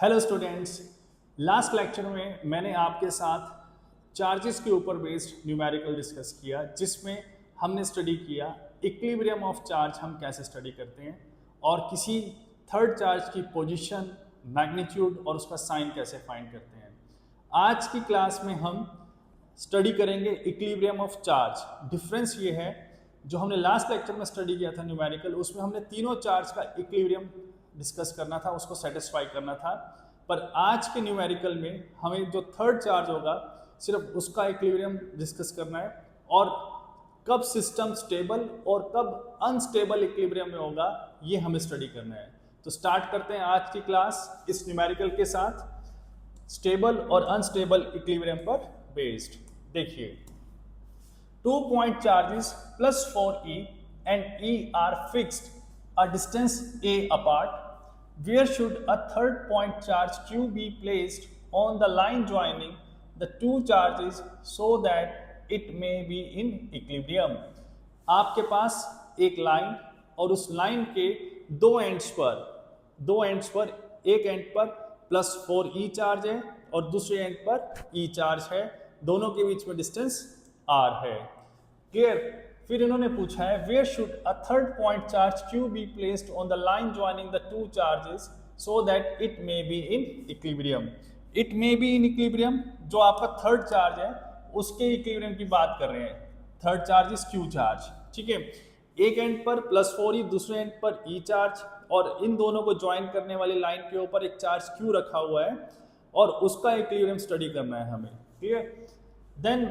Hello students, last lecture में मैंने आपके साथ चार्जेस के ऊपर बेस्ड न्यूमेरिकल डिस्कस किया, जिसमें हमने स्टडी किया इक्विलिब्रियम ऑफ चार्ज हम कैसे स्टडी करते हैं और किसी थर्ड चार्ज की पोजीशन, मैग्नीट्यूड और उसका साइन कैसे फाइंड करते हैं। आज की क्लास में हम स्टडी करेंगे इक्विलिब्रियम ऑफ चार्ज। डिफरेंस ये है, जो हमने लास्ट लेक्चर में स्टडी किया था न्यूमेरिकल, उसमें हमने तीनों चार्ज का इक्विलिब्रियम डिस्कस करना था, उसको सेटिस्फाई करना था। पर आज के न्यूमेरिकल में हमें जो थर्ड चार्ज होगा सिर्फ उसका इक्विलिब्रियम डिस्कस करना है, और कब सिस्टम स्टेबल और कब अनस्टेबल इक्विलिब्रियम में होगा ये हमें स्टडी करना है। तो स्टार्ट करते हैं आज की क्लास इस न्यूमेरिकल के साथ, स्टेबल और अनस्टेबल इक्विलिब्रियम पर बेस्ड। देखिए, 2 point charges plus 4e and e are fixed a distance a apart. Where should a third point charge q be placed on the line joining the two charges so that it may be in equilibrium? आपके पास एक line और उस line के दो ends पर एक and पर plus 4e charge है और दूसरे एंड पर e चार्ज है, दोनों के बीच में डिस्टेंस r है। क्लियर? फिर इन्होंने पूछा है where should a third point charge q be placed on the line joining the two charges so that it may be in equilibrium. It may be in equilibrium, जो आपका third charge है उसके equilibrium की बात कर रहे हैं। Third charge is q charge, ठीक है। एक एंड पर प्लस 4e, दूसरे एंड पर e चार्ज, और इन दोनों को ज्वाइन करने वाली लाइन के ऊपर एक चार्ज q रखा हुआ है और उसका इक्विलिब्रियम स्टडी करना है हमें। Clear? Then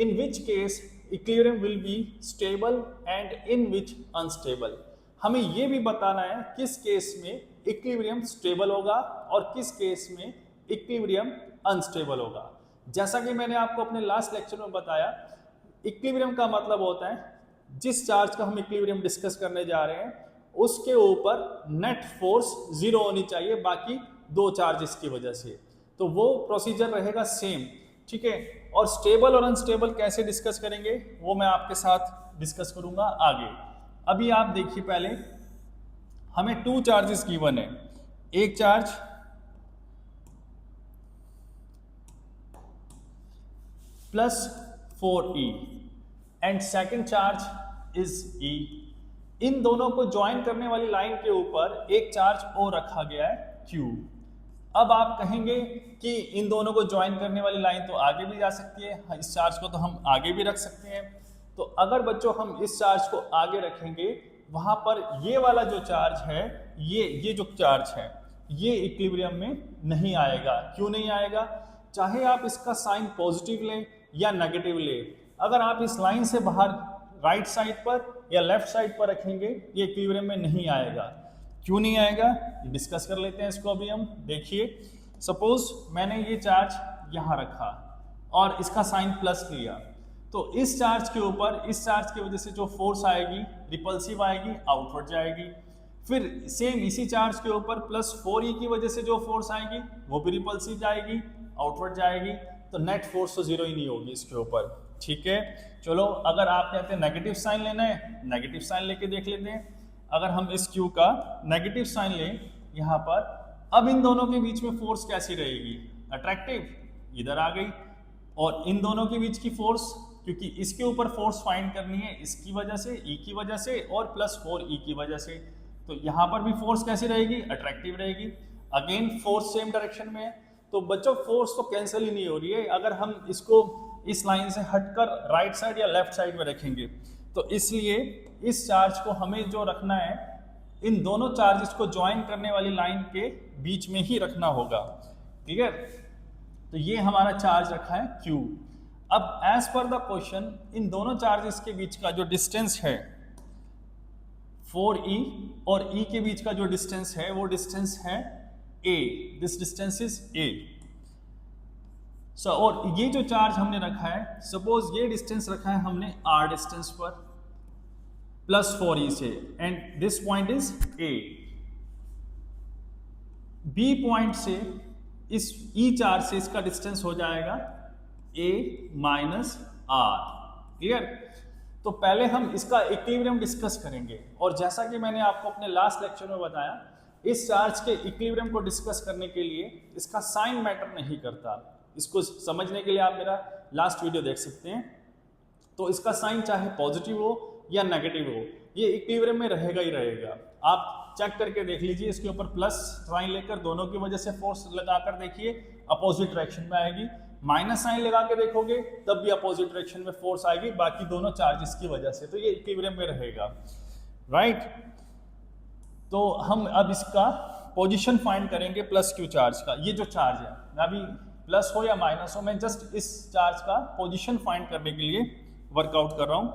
in which case equilibrium will be stable and in which unstable। हमें ये भी बताना है किस केस में इक्विलिब्रियम स्टेबल होगा और किस केस में इक्विलिब्रियम अनस्टेबल होगा। जैसा कि मैंने आपको अपने लास्ट लेक्चर में बताया, इक्विलिब्रियम का मतलब होता है जिस चार्ज का हम इक्विलिब्रियम डिस्कस करने जा रहे हैं उसके ऊपर नेट फोर्स 0 होनी चाहिए बाकी दो चार्जेस की वजह से, तो वो प्रोसीजर रहेगा सेम, ठीक है। और स्टेबल और अनस्टेबल कैसे डिस्कस करेंगे वो मैं आपके साथ डिस्कस करूंगा आगे। अभी आप देखिए, पहले हमें टू चार्जेस गिवन है, एक charge plus 4e and second charge is e। इन दोनों को ज्वाइन करने वाली लाइन के ऊपर एक चार्ज और रखा गया है q। अब आप कहेंगे कि इन दोनों को ज्वाइन करने वाली लाइन तो आगे भी जा सकती है, इस चार्ज को तो हम आगे भी रख सकते हैं। तो अगर बच्चों हम इस चार्ज को आगे रखेंगे, वहां पर ये वाला जो चार्ज है, ये जो चार्ज है, ये इक्विलिब्रियम में नहीं आएगा। क्यों नहीं आएगा? चाहे आप इसका साइन पॉजिटिव लें या नेगेटिव लें, अगर आप इस लाइन से बाहर राइट साइड पर या लेफ्ट साइड पर रखेंगे ये इक्विलिब्रियम में नहीं आएगा। क्यों नहीं आएगा डिस्कस कर लेते हैं इसको अभी हम। देखिए, सपोज मैंने ये चार्ज यहाँ रखा और इसका साइन प्लस लिया, तो इस चार्ज के ऊपर इस चार्ज की वजह से जो फोर्स आएगी रिपल्सिव आएगी, आउटवर्ड जाएगी। फिर सेम इसी चार्ज के ऊपर प्लस 4e की वजह से जो फोर्स आएगी वो भी रिपल्सिव जाएगी, आउटवर्ड जाएगी। तो नेट फोर्स तो 0 ही नहीं होगी इसके ऊपर, ठीक है। चलो, अगर आप कहते हैं नेगेटिव साइन लेना है, नेगेटिव साइन लेके देख लेते हैं। अगर हम इस Q का नेगेटिव साइन लें यहाँ पर, अब इन दोनों के बीच में फोर्स कैसी रहेगी? अट्रैक्टिव, इधर आ गई। और इन दोनों के बीच की फोर्स, क्योंकि इसके ऊपर फोर्स फाइंड करनी है इसकी वजह से, E की वजह से और प्लस 4e की वजह से, तो यहाँ पर भी फोर्स कैसी रहेगी? अट्रैक्टिव रहेगी। अगेन फोर्स सेम डायरेक्शन में है, तो बच्चों फोर्स तो कैंसिल ही नहीं हो रही है अगर हम इसको इस लाइन से हटकर राइट साइड या लेफ्ट साइड में रखेंगे। तो इसलिए इस चार्ज को हमें जो रखना है, इन दोनों चार्जेस को ज्वाइन करने वाली लाइन के बीच में ही रखना होगा। क्लियर? तो ये हमारा चार्ज रखा है Q। अब एज पर द क्वेश्चन, इन दोनों चार्जेस के बीच का जो डिस्टेंस है 4e और e के बीच का जो डिस्टेंस है वो डिस्टेंस है a। This distance is a। और ये जो चार्ज हमने रखा है, सपोज ये डिस्टेंस रखा है हमने r डिस्टेंस पर प्लस 4e से, and this point is a। b point से इस e चार्ज से इसका डिस्टेंस हो जाएगा a माइनस r। क्लियर? तो पहले हम इसका इक्विलिब्रियम डिस्कस करेंगे, और जैसा कि मैंने आपको अपने लास्ट लेक्चर में बताया, इस चार्ज के इक्विलिब्रियम को डिस्कस करने के लिए इसका साइन मैटर नहीं करता। इसको समझने के लिए आप मेरा लास्ट वीडियो देख सकते हैं। तो इसका साइन चाहे पॉजिटिव हो या नेगेटिव हो, ये इक्विलिब्रियम में रहेगा ही रहेगा। आप चेक करके देख लीजिए, इसके ऊपर प्लस साइन लेकर दोनों की वजह से फोर्स लगाकर देखिए, अपोजिट डायरेक्शन में आएगी। माइनस साइन लगा के देखोगे तब भी अपोजिट डायरेक्शन में फोर्स आएगी, बाकी दोनों चार्जेस की वजह से। तो ये इक्विलिब्रियम में रहेगा, राइट। तो हम अब इसका पोजीशन फाइंड करेंगे प्लस क्यू चार्ज का। ये जो चार्ज है, मैं अभी प्लस हो या माइनस हो, मैं जस्ट इस चार्ज का पोजीशन फाइंड करने के लिए वर्कआउट कर रहा हूँ।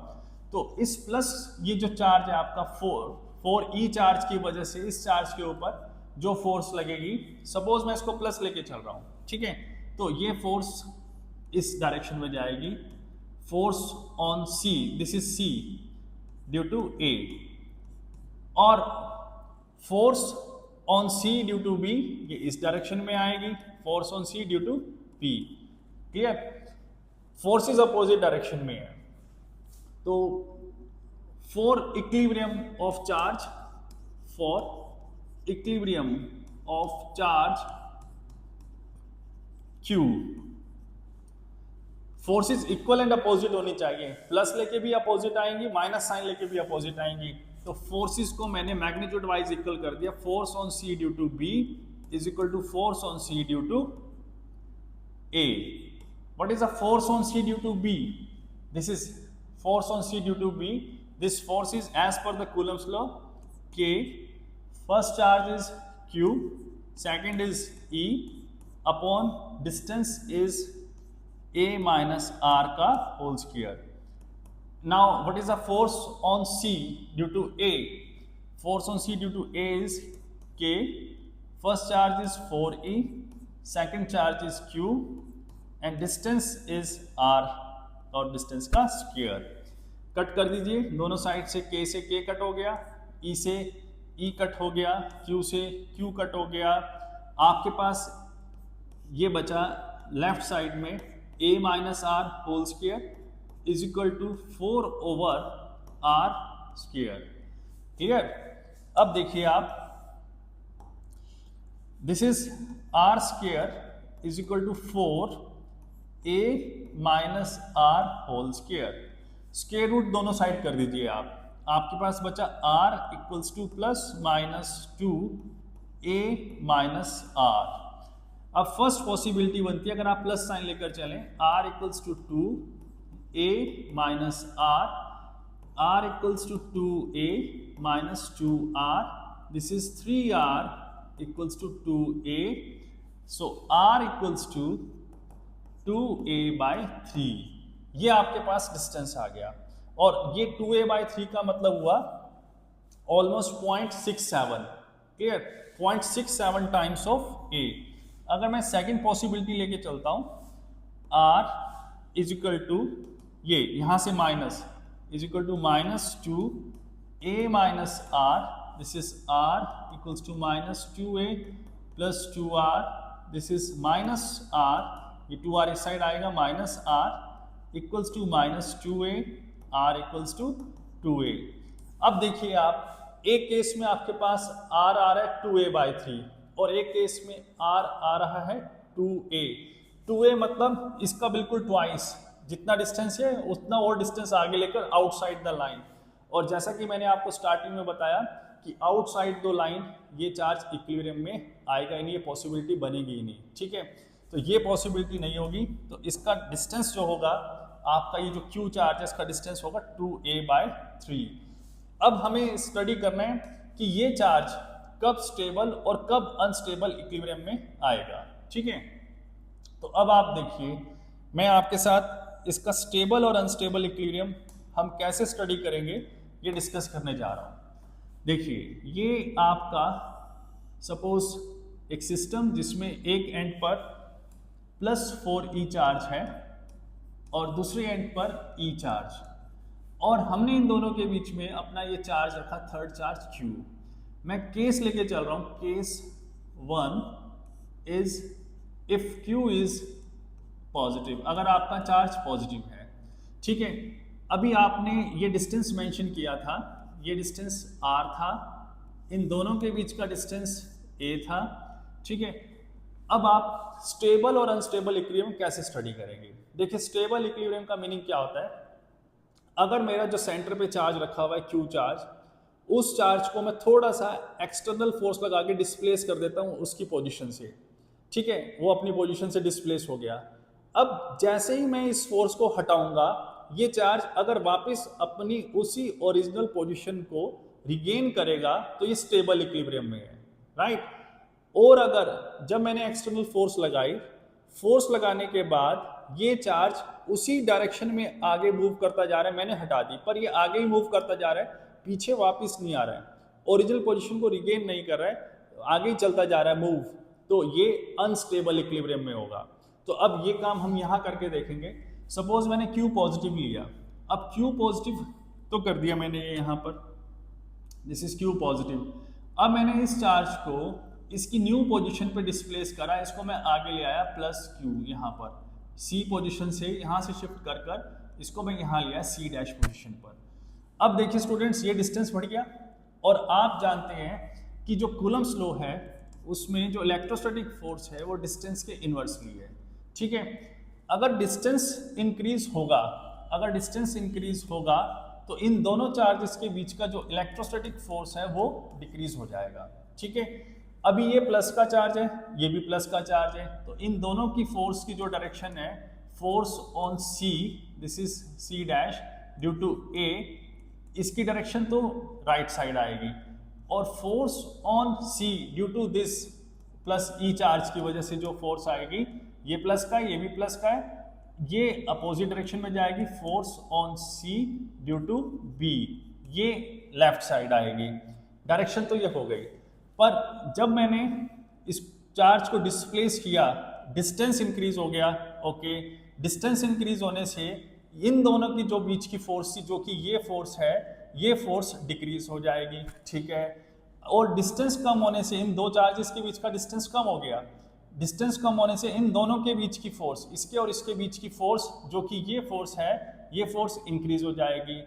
तो इस प्लस ये जो चार्ज है आपका 4 ई चार्ज की वजह से इस चार्ज के ऊपर जो फोर्स लगेगी, सपोज मैं इसको प्लस लेके चल रहा हूँ, ठीक है, तो ये फोर्स इस डायरेक्शन में जाएगी। Force on C, this is C due to A, और force on C due to B, ये इस डायरेक्शन में आएगी। Force on C due to B, clear. Forces opposite direction में है। तो for equilibrium of charge, for equilibrium of charge Q, forces equal and opposite होनी चाहिए। प्लस लेके भी अपोजिट आएंगी, माइनस साइन लेके भी अपोजिट आएंगी। तो फोर्सेस को मैंने मैग्नीट्यूड वाइज इक्वल कर दिया। Force on C due to B is equal to force on C due to A। What is the force on C due to B? This is force on C due to B. This force is as per the Coulomb's law, K. First charge is Q, second is E, upon distance is A minus R का whole square. Now what is the force on C due to A? Force on C due to A is K. First charge is 4E, second charge is Q, and distance is R, और distance का square. Cut कर दीजिए दोनों side से। K से K cut हो गया, E से E कट हो गया, Q से Q कट हो गया। आपके पास ये बचा लेफ्ट साइड में A minus R whole square is equal to 4 over R square, clear. अब देखिए आप, this is R square is equal to 4 A minus R whole square. Square root दोनों साइड कर दीजिए आप। आपके पास बचा R equals to plus minus 2 A minus R। अब फर्स्ट पॉसिबिलिटी बनती है, अगर आप प्लस साइन लेकर चलें, R equals to 2 A minus R, R equals to 2A minus 2R, this is 3R equals to 2A, so R equals to 2A by 3। ये आपके पास distance आ गया, और ये 2A बाई 3 का मतलब हुआ almost 0.67, clear, 0.67 times of A। अगर मैं सेकंड पॉसिबिलिटी लेके चलता हूं, R इज इक्वल टू, ये यहां से minus, is equal to minus 2 A minus R, this is R equals to minus 2A plus 2R, this is minus R, ये 2R इस साइड आएगा, minus R equals to minus 2A, R equals to 2A। अब देखिए आप, एक case में आपके पास R आ रहा है 2A बाई 3, और एक केस में R आ रहा है 2A। 2A मतलब इसका बिल्कुल ट्वाइस, जितना डिस्टेंस है उतना और डिस्टेंस आगे लेकर आउटसाइड द लाइन। और जैसा कि मैंने आपको स्टार्टिंग में बताया कि आउटसाइड द लाइन ये चार्ज इक्विलिब्रियम में आएगा ही नहीं, ये पॉसिबिलिटी बनेगी ही नहीं, ठीक है। तो ये पॉसिबिलिटी नहीं होगी, तो इसका डिस्टेंस जो होगा आपका, ये जो Q चार्ज है इसका डिस्टेंस होगा 2A बाई 3। अब हमें स्टडी करना है कि ये चार्ज कब स्टेबल और कब अनस्टेबल इक्विलिब्रियम में आएगा, ठीक है। तो अब आप देखिए, मैं आपके साथ इसका स्टेबल और अनस्टेबल इक्विलिब्रियम हम कैसे स्टडी करेंगे ये डिस्कस करने जा रहा हूँ। देखिए, ये आपका सपोज एक सिस्टम जिसमें एक एंड पर प्लस 4E चार्ज है और दूसरे एंड पर E चार्ज, और हमने इन दोनों के बीच में अपना ये चार्ज रखा थर्ड चार्ज Q। मैं केस लेके चल रहा हूं, case 1 is if Q is positive, अगर आपका चार्ज पॉजिटिव है, ठीक है। अभी आपने ये डिस्टेंस मेंशन किया था, ये डिस्टेंस R था, इन दोनों के बीच का डिस्टेंस a था, ठीक है। अब आप स्टेबल और अनस्टेबल इक्विलिब्रियम कैसे स्टडी करेंगे? देखिए स्टेबल इक्विलिब्रियम का मीनिंग क्या होता है, अगर मेरा जो सेंटर पे चार्ज रखा हुआ है Q चार्ज, उस चार्ज को मैं थोड़ा सा एक्सटर्नल फोर्स लगा के डिस्प्लेस कर देता हूँ उसकी पोजीशन से, ठीक है, वो अपनी पोजीशन से डिस्प्लेस हो गया। अब जैसे ही मैं इस फोर्स को हटाऊंगा, ये चार्ज अगर वापस अपनी उसी ओरिजिनल पोजीशन को रिगेन करेगा तो ये स्टेबल इक्विलिब्रियम में है, राइट। और अगर जब मैंने एक्सटर्नल फोर्स लगाई, फोर्स लगाने के बाद ये चार्ज उसी डायरेक्शन में आगे मूव करता जा रहा है, मैंने हटा दी पर ये आगे ही मूव करता जा रहा है, पीछे वापस नहीं आ रहा है, ओरिजिनल पोजीशन को रिगेन नहीं कर रहा है, आगे ही चलता जा रहा है मूव, तो ये अनस्टेबल इक्विलिब्रियम में होगा। तो अब ये काम हम यहाँ करके देखेंगे। सपोज मैंने Q पॉजिटिव लिया, अब Q पॉजिटिव तो कर दिया मैंने ये यहाँ पर, दिस इज Q पॉजिटिव। अब मैंने इस चार्ज को इसकी न्यू पोजीशन पे डिस्प्लेस करा, इसको मैं आगे ले आया प्लस Q, यहाँ पर C पोजीशन से यहाँ से शिफ्ट कर कर इसको मैं यहाँ लिया C डैश पोजीशन पर। अब देखिए स्टूडेंट्स, ये डिस्टेंस बढ़ गया और आप जानते हैं कि जो कूलम्ब्स लॉ है उसमें जो इलेक्ट्रोस्टैटिक फोर्स है वो डिस्टेंस के इन्वर्सली है, ठीक है। अगर डिस्टेंस इंक्रीज होगा, अगर डिस्टेंस इंक्रीज होगा तो इन दोनों चार्जेस के बीच का जो इलेक्ट्रोस्टैटिक फोर्स है वो डिक्रीज हो जाएगा, ठीक है। अभी ये प्लस का चार्ज है, ये भी प्लस का चार्ज है, तो इन दोनों की फोर्स की जो डायरेक्शन है, force on C, this is C dash due to A, इसकी डायरेक्शन तो राइट साइड आएगी, और force on C due to this plus E charge की वजह से जो फोर्स आएगी, ये प्लस का है, ये भी प्लस का है, ये अपोजिट डायरेक्शन में जाएगी, force on C due to B, ये लेफ्ट साइड आएगी। डायरेक्शन तो ये हो गई, पर जब मैंने इस चार्ज को डिस्प्लेस किया, डिस्टेंस इंक्रीज हो गया, ओके। डिस्टेंस इंक्रीज होने से इन दोनों की जो बीच की फोर्स थी, जो कि ये फोर्स है, ये फोर्स डिक्रीज हो जाएगी, ठीक है। और डिस्टेंस कम होने से इन दो चार्जेस के बीच का डिस्टेंस कम हो गया, डिस्टेंस कम होने से इन दोनों के बीच की फोर्स, इसके और इसके बीच की फोर्स, जो कि ये फोर्स है, ये फोर्स इंक्रीज हो जाएगी।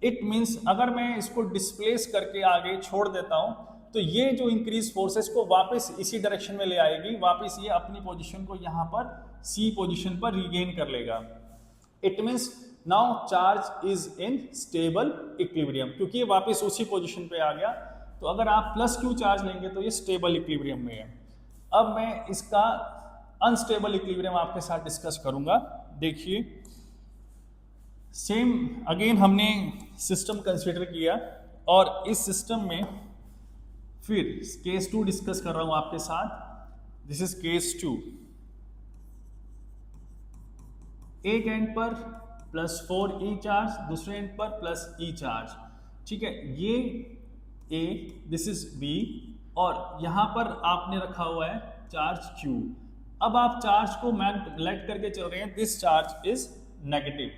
इट मीन्स अगर मैं इसको डिस्प्लेस करके आगे छोड़ देता हूं तो ये जो इंक्रीज फोर्स है इसको वापस इसी डायरेक्शन में ले आएगी, वापस ये अपनी पोजीशन को यहाँ पर C पोजीशन पर रिगेन कर लेगा। It means now charge is in stable equilibrium, क्योंकि ये वापस उसी पोजीशन पे आ गया। तो अगर आप प्लस Q चार्ज लेंगे तो ये स्टेबल इक्विलिब्रियम में है। अब मैं इसका अनस्टेबल इक्विलिब्रियम आपके साथ डिस्कस करूंगा। देखिए सेम अगेन हमने सिस्टम कंसीडर किया और इस सिस्टम में फिर केस 2 डिस्कस कर रहा हूं आपके साथ। This is case 2। एक एंड पर +4 E चार्ज, दूसरे एंड पर +E चार्ज, ठीक है। ये A, दिस इज B, और यहां पर आपने रखा हुआ है चार्ज Q। अब आप चार्ज को नेग्लेक्ट करके चल रहे हैं, this charge is negative.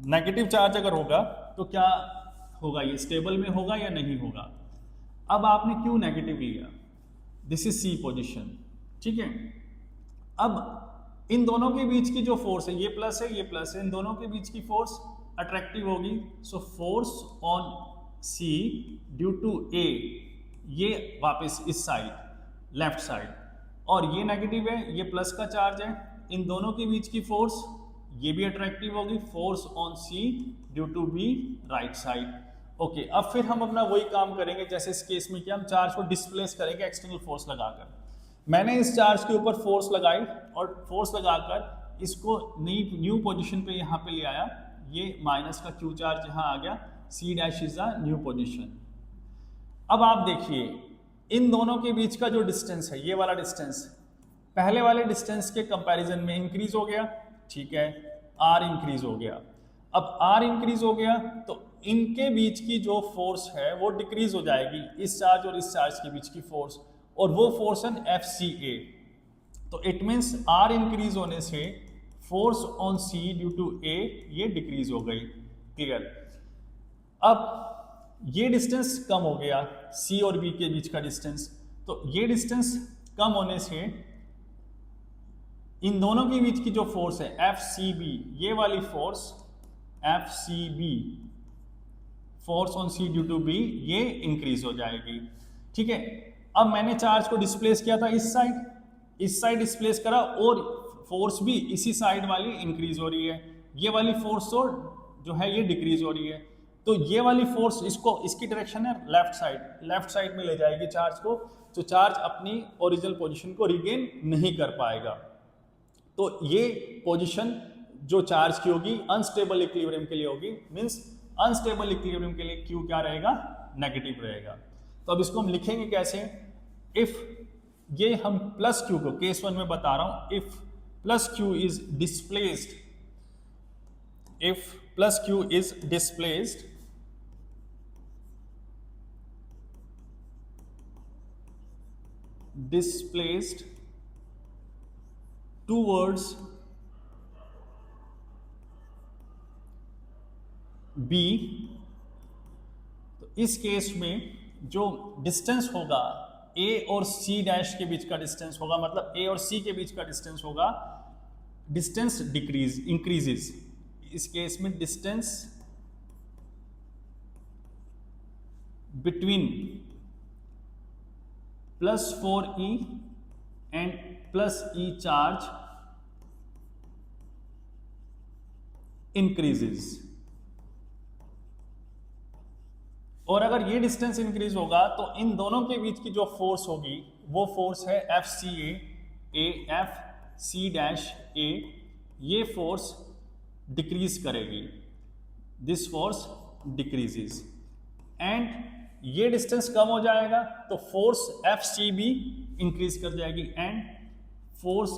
Negative charge अगर होगा तो क्या होगा, ये स्टेबल में होगा या नहीं होगा। अब आपने Q नेगेटिव लिया, दिस इज C पोजीशन, ठीक है। अब इन दोनों के बीच की जो फोर्स है, ये प्लस है, ये प्लस है, इन दोनों के बीच की फोर्स अट्रैक्टिव होगी। So force on C due to A, ये वापस इस साइड लेफ्ट साइड, और ये नेगेटिव है, ये प्लस का चार्ज है, इन दोनों के बीच की फोर्स ये भी अट्रैक्टिव होगी, force on C due to B right side, okay. अब फिर हम अपना वही काम करेंगे जैसे इस केस में कि हम चार्ज को डिस्प्लेस करेंगे एक्सटर्नल फोर्स लगाकर। मैंने इस चार्ज के ऊपर फोर्स लगाई और फोर्स लगाकर इसको न्यू पोजीशन पे यहाँ पे ले आया, ये माइनस का Q चार्ज यहाँ आ गया, C dash is a new position. अब आप देखिए इन दोनों के बीच का जो डिस्टेंस है, ये वाला डिस्टेंस पहले वाले डिस्टेंस के कंपैरिजन में इंक्रीज हो गया, ठीक है, R इंक्रीज हो गया। अब R इंक्रीज हो गया तो इनके बीच की जो फोर्स है वो डिक्रीज हो जाएगी, इस चार्ज और इस चार्ज के बीच की फोर्स, और वो फोर्स है FCA। तो इट मीन्स R इंक्रीज होने से force on C due to A ये डिक्रीज हो गई, क्लियर। अब ये डिस्टेंस कम हो गया, C और B के बीच का डिस्टेंस, तो ये डिस्टेंस कम होने से इन दोनों के बीच की जो फोर्स है FCB, ये वाली force FCB force on C due to B ये इंक्रीज हो जाएगी। ठीक है, अब मैंने चार्ज को डिस्प्लेस किया था इस साइड डिस्प्लेस करा और फोर्स भी इसी साइड वाली इंक्रीज हो रही है, ये वाली फोर्स तो जो है ये डिक्रीज हो रही है। तो ये वाली फोर्स इसकी डायरेक्शन है लेफ्ट साइड में ले जाएगी चार्ज को, तो चार्ज अपनी ओरिजिनल पोजीशन को रिगेन नहीं कर पाएगा। तो ये पोजीशन जो चार्ज की होगी अनस्टेबल इक्विलिब्रियम के लिए होगी, मींस अनस्टेबल इक्विलिब्रियम के लिए Q क्या रहेगा, नेगेटिव रहेगा। तो अब इसको हम लिखेंगे कैसे, इफ ये हम प्लस Q को केस 1 में बता रहा हूं, if plus Q is displaced, if plus Q is displaced towards B, तो इस केस में जो डिस्टेंस होगा A और C डैश के बीच का डिस्टेंस होगा, मतलब A और C के बीच का डिस्टेंस होगा, डिस्टेंस इंक्रीजेस। इस केस में distance between +4e and +e charge increases. और अगर ये डिस्टेंस इंक्रीज होगा तो इन दोनों के बीच की जो फोर्स होगी वो फोर्स है FC A, ये फोर्स डिक्रीज करेगी, दिस फोर्स डिक्रीजेस, एंड ये डिस्टेंस कम हो जाएगा तो फोर्स FC भी इंक्रीज कर जाएगी, एंड फोर्स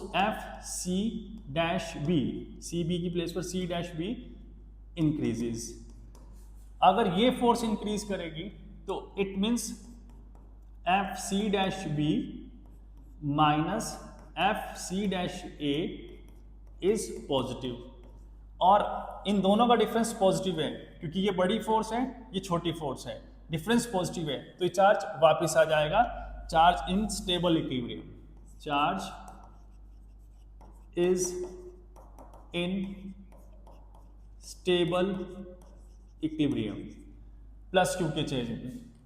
CB की प्लेस पर C' इंक्रीजेस। अगर ये फोर्स इंक्रीज करेगी तो it means FC' minus FC' is positive, और इन दोनों का डिफरेंस पॉजिटिव है क्योंकि ये बड़ी फोर्स है, ये छोटी फोर्स है, डिफरेंस पॉजिटिव है, तो ये चार्ज वापस आ जाएगा, charge in stable equilibrium, charge is in stable equilibrium plus Q के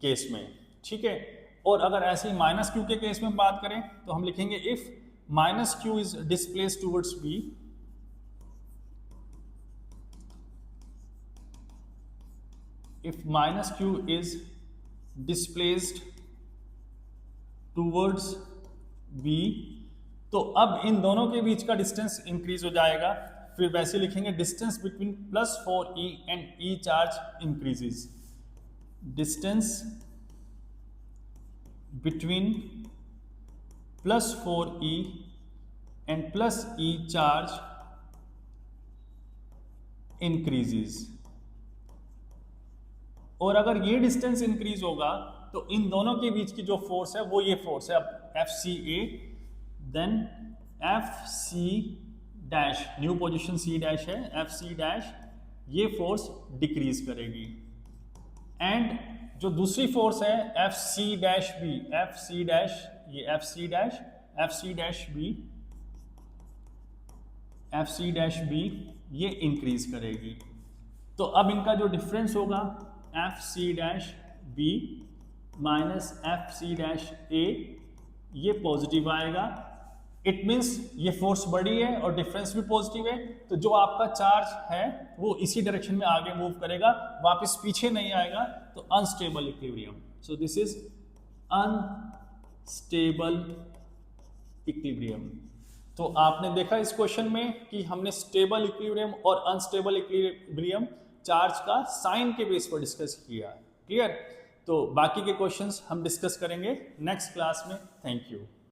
केस में। ठीक है, और अगर ऐसे ही माइनस Q के केस में बात करें तो हम लिखेंगे if minus Q is displaced towards B, if minus Q is displaced towards B, तो अब इन दोनों के बीच का डिस्टेंस इंक्रीज हो जाएगा, फिर वैसे लिखेंगे distance between +4e and E charge increases, distance between +4e and +E charge increases. और अगर ये डिस्टेंस इंक्रीज होगा तो इन दोनों के बीच की जो फोर्स है वो ये फोर्स है, अब FCA, then FC' new position C' है, FC' ये फोर्स डिक्रीज करेगी, एंड जो दूसरी फोर्स है FC' ये FC' ये इंक्रीज करेगी। तो अब इनका जो डिफरेंस होगा FC' माइनस FC' ये पॉजिटिव आएगा, इट मींस ये फोर्स बड़ी है और डिफरेंस भी पॉजिटिव है, तो जो आपका चार्ज है वो इसी डायरेक्शन में आगे मूव करेगा, वापस पीछे नहीं आएगा, तो unstable equilibrium. So this is unstable equilibrium. तो आपने देखा इस क्वेश्चन में कि हमने स्टेबल इक्विलिब्रियम और अनस्टेबल इक्विलिब्रियम चार्ज का साइन के बेस पर डिस्कस किया। क्लियर? तो बाकी के क्वेश्चंस हम डिस्कस करेंगे नेक्स्ट क्लास में। Thank you.